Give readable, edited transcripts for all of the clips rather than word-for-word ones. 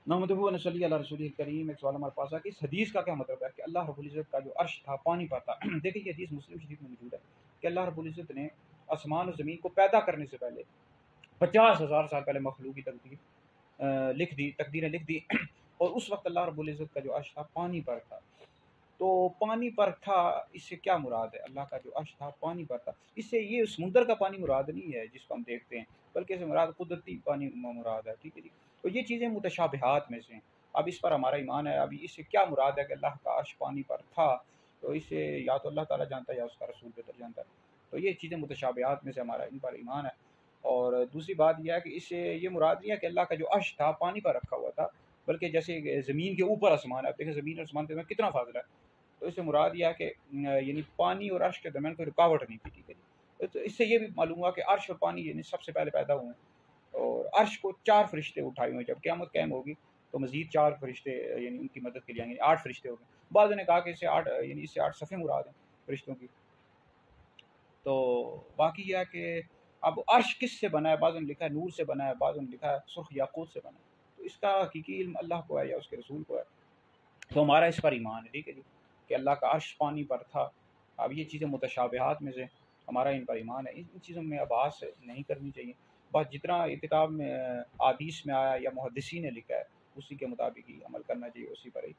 नहमदुहु व नसल्ली अला रसूलिल करीम। एक सवाल हमारे पास है कि इस हदीस का क्या मतलब है कि अल्लाह रब्बुल इज़्ज़त का जो अर्श था पानी पर था। देखिए ये हदीस मुस्लिम शरीफ में मौजूद है कि अल्लाह रब्बुल इज़्ज़त ने आसमान और ज़मीन को पैदा करने से पहले 50,000 साल पहले मखलूक की लिख दी, तकदीरें लिख दी और उस वक्त अल्लाह रब्बुल इज़्ज़त का जो अर्श था पानी पर था। तो पानी पर था, इससे क्या मुराद है? अल्लाह का जो अर्श था पानी पर था, इससे ये समुंदर का पानी मुराद नहीं है जिसको हम देखते हैं, बल्कि इससे मुराद कुदरती पानी मुराद है। ठीक है जी। तो ये चीज़ें मुतशाबिहात में से हैं। अब इस पर हमारा ईमान है। अभी इससे क्या मुराद है कि अल्लाह का अर्श पानी पर था, तो इससे या तो अल्लाह ताला जानता है या उसका रसूल बेहतर जानता है। तो ये चीज़ें मुतशाबिहात में से हमारा इन पर ईमान है। और दूसरी बात यह है कि इससे ये मुराद नहीं है कि अल्लाह का जो अर्श था पानी पर रखा हुआ था, बल्कि जैसे ज़मीन के ऊपर आसमान है। आप देखें ज़मीन और आसमान के दरमियान कितना फासला है। तो इससे मुराद यह है कि यानी पानी और अर्श के दरमियान कोई रुकावट नहीं थी। ठीक है जी। तो इससे ये भी मालूम हुआ कि अर्श और पानी यानी सबसे पहले पैदा हुए हैं और अर्श को 4 फरिश्ते उठाए हुए हैं। जब क़यामत कायम होगी तो मज़ीद 4 फरिश्ते यानी उनकी मदद के लिए आएंगे, 8 फरिश्ते हो गए। बाद ने कहा कि इससे 8 यानी इससे 8 सफ़े मुराद हैं फरिश्तों की। तो बाकी यह है कि अब अर्श किस से बना है? बाज़ों ने लिखा है नूर से बना है, बाज़ों ने लिखा है सुर्ख याकूत से बना है। तो इसका हकीकी इल्म अल्लाह को है या उसके रसूल को है। तो हमारा इस पर ईमान है। ठीक है जी। कि अल्लाह का अर्श पानी पर था। अब ये चीज़ें मुतशाबिहात में से हमारा इन पर ईमान है। इन चीज़ों में आभास नहीं करनी चाहिए। बस जितना किताब में अहादीस में आया या मुहद्दिसीन ने लिखा है उसी के मुताबिक ही अमल करना चाहिए, उसी पर ही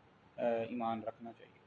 ईमान रखना चाहिए।